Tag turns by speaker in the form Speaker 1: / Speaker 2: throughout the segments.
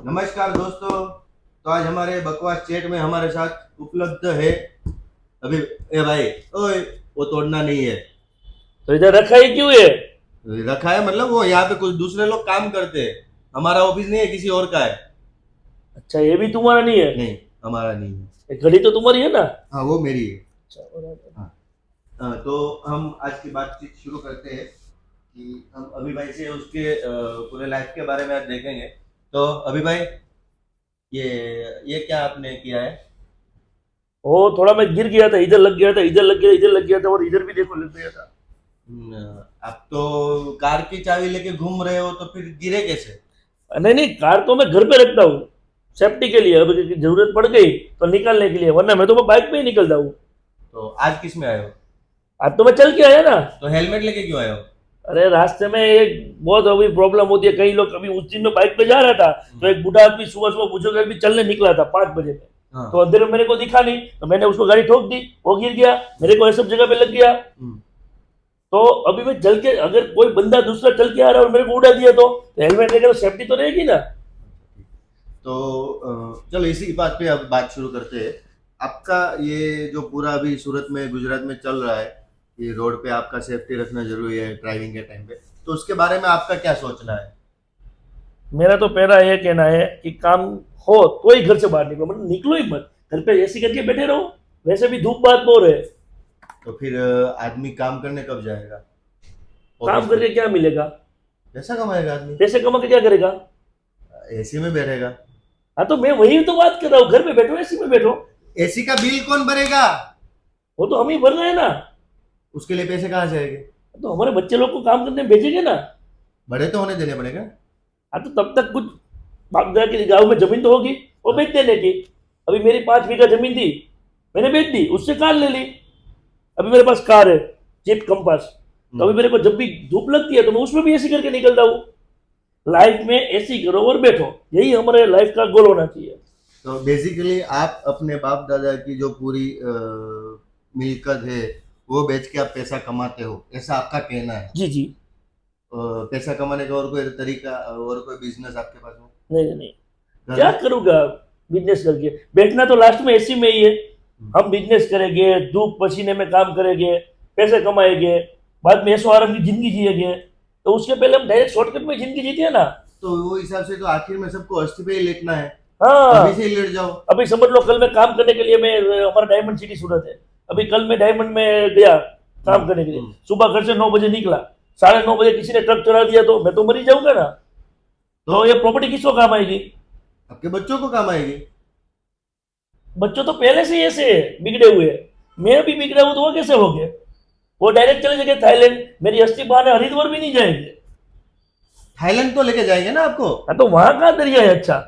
Speaker 1: नमस्कार दोस्तों। तो आज हमारे बकवास चैट में हमारे साथ उपलब्ध है अभी। ए भाई, ओए, वो तोड़ना नहीं है।
Speaker 2: तो इधर रखा ही क्यों है?
Speaker 1: रखा है मतलब वो यहाँ पे कुछ दूसरे लोग काम करते हैं। हमारा ऑफिस नहीं है, किसी और का है।
Speaker 2: अच्छा, ये भी तुम्हारा नहीं है?
Speaker 1: नहीं, हमारा नहीं है।
Speaker 2: ये घड़ी तो तुम्हारी है ना?
Speaker 1: हाँ, वो मेरी है।
Speaker 2: अच्छा, बराबर।
Speaker 1: हाँ। तो हम आज की बातचीत शुरू करते हैं कि हम अभी भाई से उसके पूरे लाइफ के बारे में आज देखेंगे। तो अभी भाई, ये क्या आपने किया है?
Speaker 2: वो थोड़ा मैं गिर गया था, इधर लग गया था, इधर लग गया, इधर लग गया था, और इधर भी देखो लग गया था।
Speaker 1: आप तो कार की चाबी लेके घूम रहे हो, तो फिर गिरे कैसे?
Speaker 2: नहीं नहीं, कार तो मैं घर पे रखता हूँ सेफ्टी के लिए। अभी जरूरत पड़ गई तो निकालने के लिए, वरना मैं तो मैं बाइक पे ही निकलता हूँ।
Speaker 1: तो आज किस में आए हो?
Speaker 2: आज तो मैं चल के आया ना।
Speaker 1: तो हेलमेट लेके क्यों आए हो?
Speaker 2: अरे रास्ते में एक बहुत अभी प्रॉब्लम होती है, कई लोग। कभी उस दिन मैं बाइक पे जा रहा था तो एक बूढ़ा आदमी सुबह सुबह बुजुर्ग आदमी चलने निकला था 5 बजे में।
Speaker 1: हाँ।
Speaker 2: तो अंधेरे में मेरे को दिखा नहीं, तो मैंने उसको गाड़ी ठोक दी, वो गिर गया, मेरे को ये सब जगह पे लग गया। तो अभी मैं चल के, अगर कोई बंदा दूसरा चल के आ रहा है और मेरे को उड़ा दिया तो हेलमेट लेकर सेफ्टी तो रहेगी ना।
Speaker 1: तो चलो इसी बात पे अब बात शुरू करते हैं। आपका ये जो पूरा अभी सूरत में, गुजरात में चल रहा है, ये रोड पे आपका सेफ्टी रखना जरूरी है ड्राइविंग के टाइम पे, तो उसके बारे में आपका क्या सोचना है?
Speaker 2: मेरा तो पहला ये कहना है कि काम हो तो ही घर से बाहर निकलो, मतलब निकलो ही मत। घर पे एसी करके बैठे रहो, वैसे भी धूप बहुत बोर है।
Speaker 1: तो फिर आदमी काम करने कब जाएगा?
Speaker 2: काम
Speaker 1: ऑफिस
Speaker 2: करके
Speaker 1: में
Speaker 2: क्या मिलेगा?
Speaker 1: पैसा कमाएगा आदमी?
Speaker 2: पैसे कमा के क्या करेगा?
Speaker 1: एसी में बैठेगा।
Speaker 2: हाँ, तो मैं वही तो बात कर रहा हूँ, घर पे बैठो, एसी में बैठो।
Speaker 1: एसी का बिल कौन भरेगा?
Speaker 2: वो तो हम ही भर रहे हैं ना।
Speaker 1: उसके लिए पैसे कहाँ से आएंगे?
Speaker 2: तो हमारे बच्चे लोग को काम करने भेजेंगे ना।
Speaker 1: बड़े तो होने देने पड़ेगा।
Speaker 2: हाँ, तो तब तक कुछ भाग जाके गाँव में जमीन तो होगी, वो बेच देने की। अभी मेरी 5 बीघा जमीन थी, मैंने बेच दी, उससे कार ले ली। अभी मेरे पास कार है, जीप कंपास। तो अभी मेरे को जब भी धूप लगती है तो मैं उसमें भी एसी करके निकलता हूँ। लाइफ में एसी करो और बैठो, यही हमारे लाइफ का गोल होना चाहिए।
Speaker 1: तो बेसिकली आप अपने बाप दादा की जो पूरी मिल्कियत है वो बेच के आप पैसा कमाते हो, ऐसा आपका कहना है?
Speaker 2: जी जी।
Speaker 1: पैसा कमाने का और कोई तरीका और कोई बिजनेस आपके पास हो?
Speaker 2: नहीं नहीं नहीं,
Speaker 1: घर
Speaker 2: क्या
Speaker 1: में?
Speaker 2: करूंगा बिजनेस करके? बैठना तो लास्ट में एसी में ही है। हम बिजनेस करेंगे, धूप पसीने में काम करेंगे, पैसे कमाएंगे, बाद में ऐशो आराम की जिंदगी जिएंगे। तो उसके पहले हम डायरेक्ट शॉर्टकट में जिंदगी जीते हैं ना।
Speaker 1: तो वो हिसाब से तो आखिर में सबको अस्थि पे ही लेटना है। अभी
Speaker 2: हाँ,
Speaker 1: से ही लेट जाओ।
Speaker 2: अभी समझ लो कल मैं काम करने के लिए, मैं, हमारा डायमंड सिटी सूरत है, अभी कल मैं डायमंड में गया काम करने के लिए। सुबह घर से 9 बजे निकला, 9:30 बजे किसी ने ट्रक चढ़ा दिया तो मैं तो मर ही जाऊंगा ना। तो ये प्रॉपर्टी किसको काम आएगी?
Speaker 1: आपके बच्चों को काम आएगी।
Speaker 2: बच्चों तो पहले से ही ऐसे बिगड़े हुए हैं। मैं भी बिगड़ा हूं तो वो कैसे हो गए? वो डायरेक्ट चले जाएंगे थाईलैंड, मेरी अस्थि बहाने हरिद्वार भी नहीं जाएंगे।
Speaker 1: थाईलैंड तो लेके जाएंगे ना आपको।
Speaker 2: हाँ, तो वहां का दरिया है अच्छा।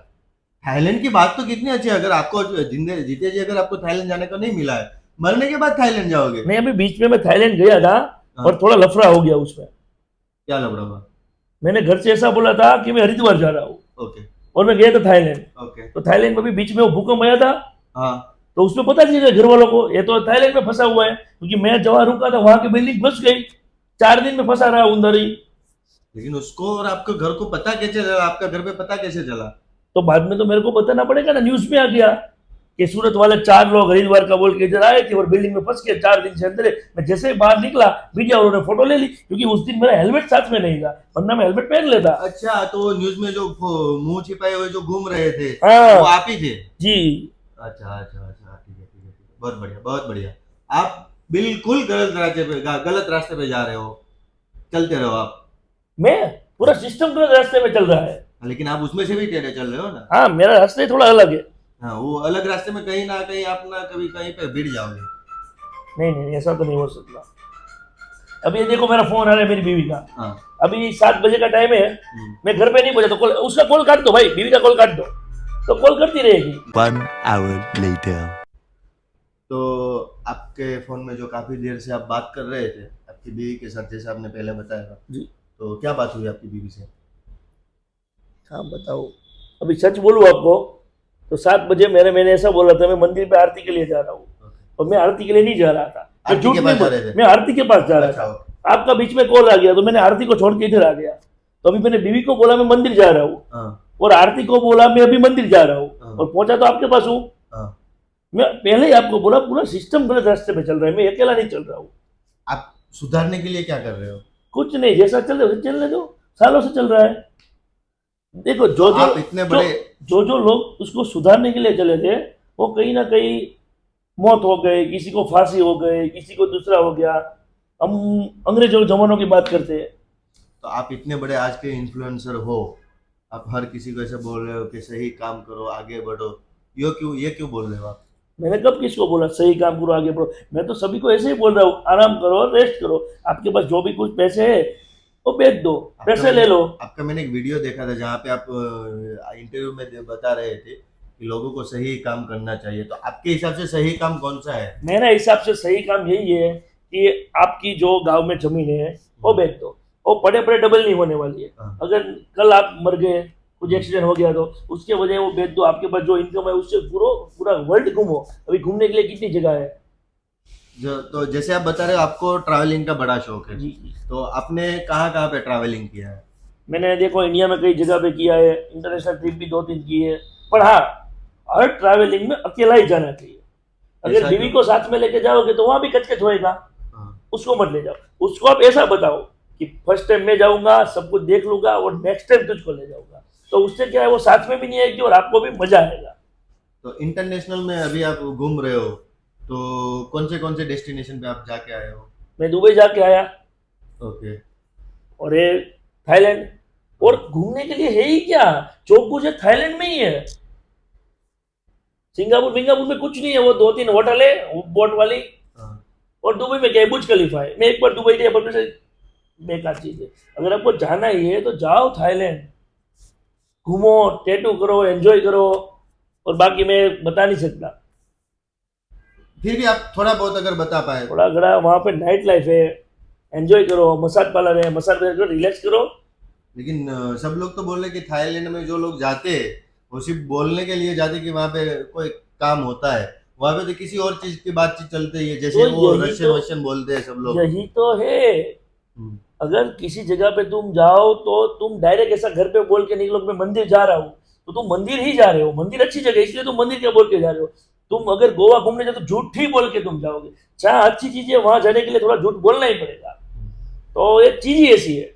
Speaker 1: थाईलैंड की बात तो कितनी अच्छी है। अगर आपको जिंदे जीते जी अगर आपको थाईलैंड जाने को नहीं मिला है, मरने के बाद थाईलैंड जाओगे?
Speaker 2: नहीं, अभी बीच में मैं थाईलैंड गया था
Speaker 1: हाँ।
Speaker 2: और थोड़ा लफड़ा हो गया उसमें।
Speaker 1: क्या लफड़ा हुआ?
Speaker 2: मैंने घर से ऐसा बोला था कि मैं हरिद्वार जा रहा हूँ,
Speaker 1: ओके।
Speaker 2: और मैं गया था थाईलैंड।
Speaker 1: ओके।
Speaker 2: तो थाईलैंड में भी बीच में वो भूकंप आया था।
Speaker 1: हाँ।
Speaker 2: तो उसमें पता चला घर वालों को ये तो थाईलैंड में फंसा हुआ है, क्योंकि मैं जहाँ रुका था वहां की बिल्डिंग फंस गई। 4 दिन में फंसा रहा उधर ही।
Speaker 1: लेकिन उसको और आपके घर को पता कैसे चला? आपका घर पे पता कैसे चला?
Speaker 2: तो बाद में तो मेरे को बताना पड़ेगा ना, न्यूज में आ गया कि सूरत वाले 4 लोग हरिद्वार का बोल के इधर आए थे और बिल्डिंग में फंस गए 4 दिन से अंदर है। मैं जैसे ही बाहर निकला, मीडिया वालों ने फोटो ले ली, क्योंकि उस दिन मेरा हेलमेट साथ में नहीं था, वरना मैं हेलमेट पहन लेता।
Speaker 1: अच्छा, तो वो न्यूज में जो मुंह छिपाए हुए जो घूम रहे थे,
Speaker 2: हाँ
Speaker 1: वो आप ही थे?
Speaker 2: जी।
Speaker 1: अच्छा अच्छा अच्छा, ठीक है ठीक है ठीक है, बहुत बढ़िया बहुत बढ़िया। आप बिल्कुल गलत रास्ते पे जा रहे हो। चलते रहो आप।
Speaker 2: मैं पूरा सिस्टम गलत रास्ते में चल रहा है।
Speaker 1: लेकिन आप उसमें से भी टेढ़े चल रहे हो ना।
Speaker 2: हाँ, मेरा रास्ता ही थोड़ा अलग है।
Speaker 1: हाँ, वो अलग रास्ते में कहीं ना कहीं आप ना कभी कहीं पे भिड़ जाओगे।
Speaker 2: नहीं नहीं, ऐसा तो नहीं हो सकता। अभी ये देखो, मेरा फोन आ रहा है मेरी बीवी का।
Speaker 1: हाँ।
Speaker 2: अभी 7 बजे का टाइम है, मैं घर पे नहीं पहुंचा, तो कॉल, उसका कॉल काट दो भाई, बीवी का कॉल काट दो, तो कॉल करती रहेगी।
Speaker 3: 1 hour later.
Speaker 1: तो आपके फोन में जो काफी देर से आप बात कर रहे थे आपकी बीवी के साथ, जैसे आपने पहले बताया था,
Speaker 2: जी।
Speaker 1: तो क्या बात हुई आपकी बीवी से?
Speaker 2: हाँ बताओ, अभी सच बोलूं आपको तो 7 बजे मैंने ऐसा बोला था, मैं मंदिर पे आरती के लिए जा रहा हूँ, और मैं आरती के लिए नहीं जा रहा था। मैं
Speaker 1: आरती
Speaker 2: झूठ
Speaker 1: के
Speaker 2: नहीं
Speaker 1: पास जा
Speaker 2: बोल,
Speaker 1: रहे थे?
Speaker 2: मैं आरती के पास जा रहा
Speaker 1: अच्छा,
Speaker 2: था। आपका बीच में कॉल आ गया तो मैंने आरती को छोड़ के इधर आ गया। तो अभी मैंने बीवी को बोला मैं मंदिर जा रहा हूँ,
Speaker 1: हाँ।
Speaker 2: और आरती को बोला मैं अभी मंदिर जा रहा हूँ
Speaker 1: हाँ।
Speaker 2: और पहुंचा तो आपके पास हूँ।
Speaker 1: हाँ।
Speaker 2: मैं पहले ही आपको बोला पूरा सिस्टम गलत रास्ते पे चल रहा है, मैं अकेला नहीं चल रहा हूँ।
Speaker 1: आप सुधारने के लिए क्या कर रहे हो?
Speaker 2: कुछ नहीं, जैसा चल रहा है वैसे चलने दो, सालों से चल रहा है। देखो
Speaker 1: तो
Speaker 2: जो जो
Speaker 1: आप इतने बड़े
Speaker 2: जो लोग उसको सुधारने के लिए चले थे वो कहीं ना कहीं मौत हो गए, किसी को फांसी हो गई, किसी को दूसरा हो गया। हम अंग्रेजों के जमानों की बात करते हैं।
Speaker 1: तो आप इतने बड़े आज के इन्फ्लुएंसर हो, आप हर किसी को ऐसे बोल रहे हो कि सही काम करो, आगे बढ़ो, ये क्यों बोल रहे हो आप?
Speaker 2: मैंने कब किसको बोला सही काम करो आगे बढ़ो? मैं तो सभी को ऐसे ही बोल रहा हूँ, आराम करो, रेस्ट करो, आपके पास जो भी कुछ पैसे है वो बेच दो, पैसे ले लो।
Speaker 1: आपका मैंने एक वीडियो देखा था जहाँ पे आप इंटरव्यू में बता रहे थे कि लोगों को सही काम करना चाहिए, तो आपके हिसाब से सही काम कौन सा है?
Speaker 2: मेरे हिसाब से सही काम यही है कि आपकी जो गांव में जमीन है वो बेच दो, वो पड़े पड़े डबल नहीं होने वाली है।
Speaker 1: हाँ।
Speaker 2: अगर कल आप मर गए, कुछ एक्सीडेंट हो गया तो उसके वजह वो बेच दो, आपके पास जो इनकम है उससे पूरा वर्ल्ड घूमो। अभी घूमने के लिए कितनी जगह है।
Speaker 1: तो जैसे आप बता रहे हो आपको ट्रैवलिंग का बड़ा शौक है,
Speaker 2: जी।
Speaker 1: तो आपने कहाँ कहाँ पे ट्रैवलिंग किया है?
Speaker 2: मैंने देखो इंडिया में कई जगह पे किया है, इंटरनेशनल ट्रिप भी 2-3 की है। पर हाँ, हर ट्रैवलिंग में अकेला ही जाना चाहिए। अगर
Speaker 1: ऐसा
Speaker 2: बीवी
Speaker 1: क्यों?
Speaker 2: को साथ में लेके जाओगे तो वहां भी कचकच होएगा,
Speaker 1: हाँ।
Speaker 2: उसको मत ले जाओ। उसको आप ऐसा बताओ कि फर्स्ट टाइम मैं जाऊंगा, सब कुछ देख लूंगा और नेक्स्ट टाइम तुझको ले जाऊंगा, तो उससे क्या है वो साथ में भी नहीं आएगी और आपको भी मजा आएगा।
Speaker 1: तो इंटरनेशनल में अभी आप घूम रहे हो, तो कौन से डेस्टिनेशन पे आप जाके आए हो?
Speaker 2: मैं दुबई जाके आया
Speaker 1: ओके।
Speaker 2: और ये थाईलैंड। और घूमने के लिए है ही क्या, जो कुछ है थाईलैंड में ही है। सिंगापुर में कुछ नहीं है, वो 2-3 होटल है बोट वाली।
Speaker 1: हाँ।
Speaker 2: और दुबई में क्या है, बुर्ज खलीफा है। मैं एक बार दुबई गया, पर से बेकार चीज है। अगर आपको जाना ही है तो जाओ थाईलैंड, घूमो, टैटू करो, एंजॉय करो। और बाकी मैं बता नहीं सकता।
Speaker 1: फिर भी आप थोड़ा बहुत अगर बता पाए।
Speaker 2: थोड़ा घड़ा वहाँ पे नाइट लाइफ है, एंजॉय करो, मसाज पार्लर है, मसाज करो, रिलैक्स करो।
Speaker 1: लेकिन सब लोग तो बोल रहे कि थाईलैंड में जो लोग जाते हैं वो सिर्फ बोलने के लिए जाते कि वहाँ पे कोई काम होता है, वहाँ पे तो किसी और चीज की बातचीत चलती है, जैसे
Speaker 2: तो
Speaker 1: वो
Speaker 2: यही
Speaker 1: रशियन
Speaker 2: तो
Speaker 1: वशियन बोलते हैं सब लोग।
Speaker 2: यही तो है।
Speaker 1: हम्म।
Speaker 2: अगर किसी जगह पे तुम जाओ तो तुम डायरेक्ट ऐसा घर पे बोल के निकलो कि मैं मंदिर जा रहा हूँ, तो तुम मंदिर ही जा रहे हो। मंदिर अच्छी जगह है, इसलिए तुम मंदिर क्या बोल के जा रहे हो। तुम अगर गोवा घूमने जाओ तो झूठ ही बोल के तुम जाओगे। जहाँ अच्छी चीजें वहां जाने के लिए थोड़ा झूठ बोलना ही पड़ेगा। तो ये चीज ही ऐसी है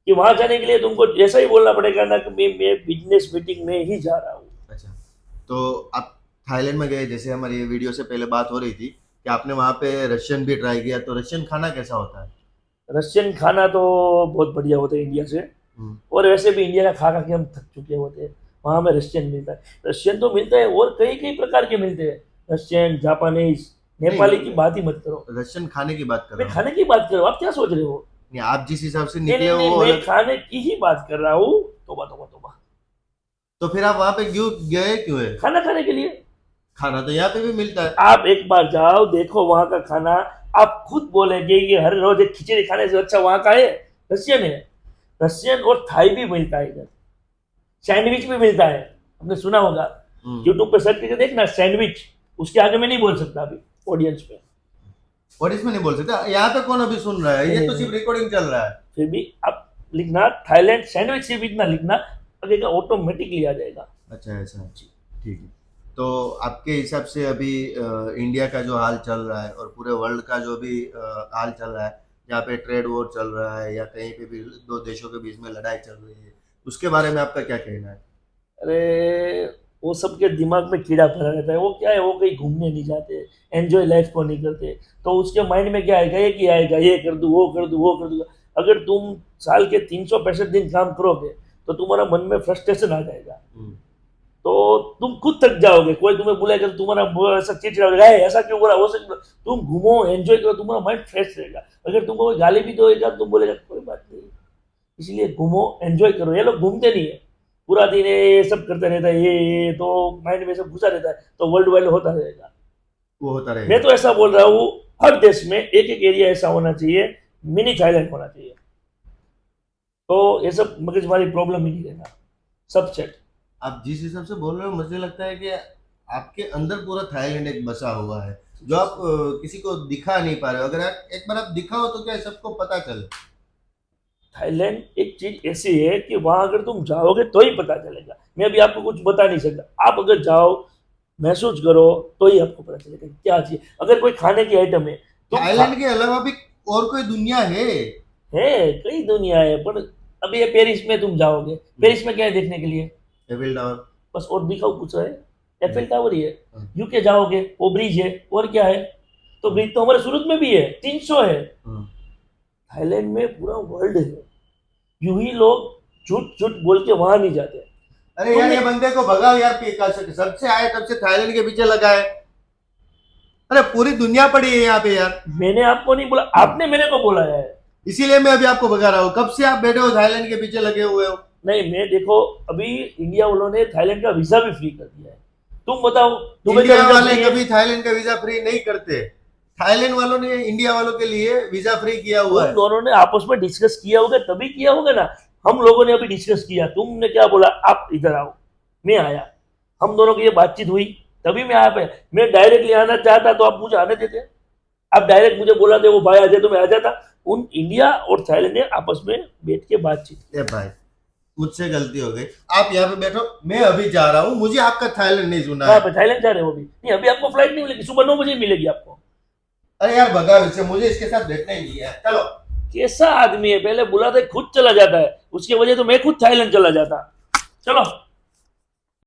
Speaker 2: कि वहां जाने के लिए तुमको ऐसा ही बोलना पड़ेगा ना कि मैं बिजनेस मीटिंग में ही जा रहा हूँ।
Speaker 1: अच्छा, तो आप थाईलैंड में गए, जैसे हमारी वीडियो से पहले बात हो रही थी कि आपने वहाँ पे रशियन भी ट्राई किया, तो रशियन खाना कैसा होता है?
Speaker 2: रशियन खाना तो बहुत बढ़िया होता है इंडिया से।
Speaker 1: हम्म।
Speaker 2: और वैसे भी इंडिया का खा खा के हम थक चुके होते हैं। वहाँ हमें रशियन मिलता है, रशियन तो मिलता है और कई कई प्रकार के मिलते हैं, रशियन, जापानीज, नेपाली की बात ही मत करो।
Speaker 1: रशियन खाने की बात कर
Speaker 2: मैं
Speaker 1: रहा हूँ।
Speaker 2: खाने की बात कर रहा हूँ, आप क्या सोच रहे हो?
Speaker 1: नहीं, आप जिस हिसाब से
Speaker 2: नहीं
Speaker 1: निकले
Speaker 2: नहीं
Speaker 1: हो
Speaker 2: नहीं,
Speaker 1: वो
Speaker 2: मैं
Speaker 1: अलग।
Speaker 2: खाने की ही बात कर रहा हूँ। तोबा तोबा तोबा।
Speaker 1: तो फिर आप वहाँ पे क्यों गए, क्यों है?
Speaker 2: खाना खाने के लिए।
Speaker 1: खाना तो यहाँ पे भी मिलता है।
Speaker 2: आप एक बार जाओ, देखो वहाँ का खाना, आप खुद बोलेंगे कि हर रोज एक खिचड़ी खाने से अच्छा वहाँ का है रशियन है। रशियन और थाई भी मिलता है इधर, सैंडविच भी मिलता है, आपने सुना होगा। यूट्यूब पे सर्च करके देखना सैंडविच, उसके आगे मैं नहीं बोल सकता अभी ऑडियंस पे।
Speaker 1: और इसमें नहीं बोल सकते, यहाँ पे कौन अभी सुन रहा है, ये तो सिर्फ रिकॉर्डिंग चल रहा है।
Speaker 2: फिर भी आप लिखना थाईलैंड सैंडविच, सिर्फ इतना लिखना, आगे का ऑटोमेटिकली आ जाएगा।
Speaker 1: अच्छा, ऐसा है, ठीक है। तो आपके हिसाब से अभी इंडिया का जो हाल चल रहा है और पूरे वर्ल्ड का जो भी हाल चल रहा है, जहाँ पे ट्रेड वॉर चल रहा है या कहीं पे भी दो देशों के बीच में लड़ाई चल रही है, उसके बारे में आपका क्या कहना है?
Speaker 2: अरे वो सबके दिमाग में कीड़ा भरा रहता है। वो क्या है, वो कहीं घूमने नहीं जाते, एंजॉय लाइफ को नहीं करते। तो उसके माइंड में क्या आएगा, ये कि आएगा ये कर दूँ, वो कर दूँ, वो कर दूँ। अगर तुम साल के 365 दिन काम करोगे तो तुम्हारा मन में फ्रस्ट्रेशन आ जाएगा, तो तुम खुद थक जाओगे। कोई तुम्हें बुलाएगा तो तुम्हारा ऐसा चिड़चिड़ा होगा, ऐसा क्यों बोला, वो सब। तुम घूमो, एंजॉय करो, तुम्हारा माइंड फ्रेश रहेगा। अगर तुमको कोई गाली भी देगा तुम बोलेगा कोई बात नहीं। इसलिए घूमो, एंजॉय करो। ये लोग घूमते नहीं है, पूरा दिन ये सब करते रहता है, ये तो माइंड में सब घुसा रहता है, तो वर्ल्ड वाइड होता रहेगा।
Speaker 1: वो होता रहेगा।
Speaker 2: मैं तो ऐसा बोल रहा हूँ, हर देश में एक एक एरिया ऐसा होना चाहिए, मिनी थाईलैंड होना चाहिए, तो ये सब मगजमारी प्रॉब्लम ही नहीं रहना, सब सेट।
Speaker 1: आप जिस हिसाब से बोल रहे हो मुझे लगता है कि आपके अंदर पूरा थाईलैंड एक बसा हुआ है, जो आप किसी को दिखा नहीं पा रहे हो। अगर आप एक बार आप दिखाओ तो क्या सबको पता चले।
Speaker 2: थाईलैंड एक चीज ऐसी है कि वहां अगर तुम जाओगे तो ही पता चलेगा। मैं अभी आपको कुछ बता नहीं सकता, आप अगर जाओ महसूस करो तो ही आपको पता चलेगा कि क्या चाहिए। अगर कोई खाने की आइटम है तो
Speaker 1: थाईलैंड के अलावा भी और कोई दुनिया
Speaker 2: है, कई दुनिया है, पर अभी ये पेरिस में तुम जाओगे, पेरिस में क्या है देखने के लिए?
Speaker 1: Eiffel tower.
Speaker 2: बस, और दिखाओ कुछ है? एफिल टावर ही है। यूके जाओगे वो ब्रिज है, और क्या है? तो ब्रिज तो हमारे सूरत में भी है, 300 है। थाईलैंड में पूरा वर्ल्ड है। यूं ही लोग झूठ झूठ बोल के वहां नहीं जाते।
Speaker 1: अरे यार ये बंदे को भगाओ यार, सबसे आए तब से थाईलैंड के पीछे लगा है। अरे पूरी दुनिया पड़ी है यहाँ पे यार।
Speaker 2: मैंने आपको नहीं बोला, आपने मेरे को बोला है।
Speaker 1: इसीलिए मैं अभी आपको भगा रहा हूँ। कब से आप बैठे हो थाईलैंड के पीछे लगे हुए हो?
Speaker 2: नहीं, मैं देखो अभी इंडिया वालों ने थाईलैंड का वीजा भी फ्री कर दिया है। तुम बताओ, दुबई का
Speaker 1: इंडिया
Speaker 2: वीजा
Speaker 1: वाले
Speaker 2: फ्री है?
Speaker 1: कभी थाईलैंड का वीजा फ्री नहीं करते। थाईलैंड वालों ने इंडिया वालों के लिए वीजा फ्री किया हुआ
Speaker 2: उन
Speaker 1: है।
Speaker 2: दोनों ने आपस में डिस्कस किया होगा, तभी किया होगा ना। हम लोगों ने अभी डिस्कस किया, तुमने क्या बोला, आप इधर आओ, मैं आया, हम दोनों की ये बातचीत हुई, तभी मैं आया पे। मैं डायरेक्टली आना चाहता तो आप मुझे आने देते। आप डायरेक्ट मुझे बोला थे वो भाई आ जाए तो मैं आ जाता। उन इंडिया और थाईलैंड ने आपस में बैठ के बातचीत की।
Speaker 1: ए भाई मुझसे गलती हो गई। आप यहाँ पे बैठो, मैं अभी जा रहा हूँ। मुझे आपका थाईलैंड नहीं सुना है।
Speaker 2: हाँ, थाईलैंड जा रहे हो अभी? नहीं, अभी आपको फ्लाइट नहीं मिलेगी, सुबह 9 बजे मिलेगी आपको।
Speaker 1: अरे यार भगाओ इससे, मुझे इसके साथ बैठना ही नहीं है। चलो।
Speaker 2: कैसा आदमी है, पहले बुलाता है खुद चला जाता है, उसके वजह तो मैं खुद थाईलैंड चला जाता। चलो।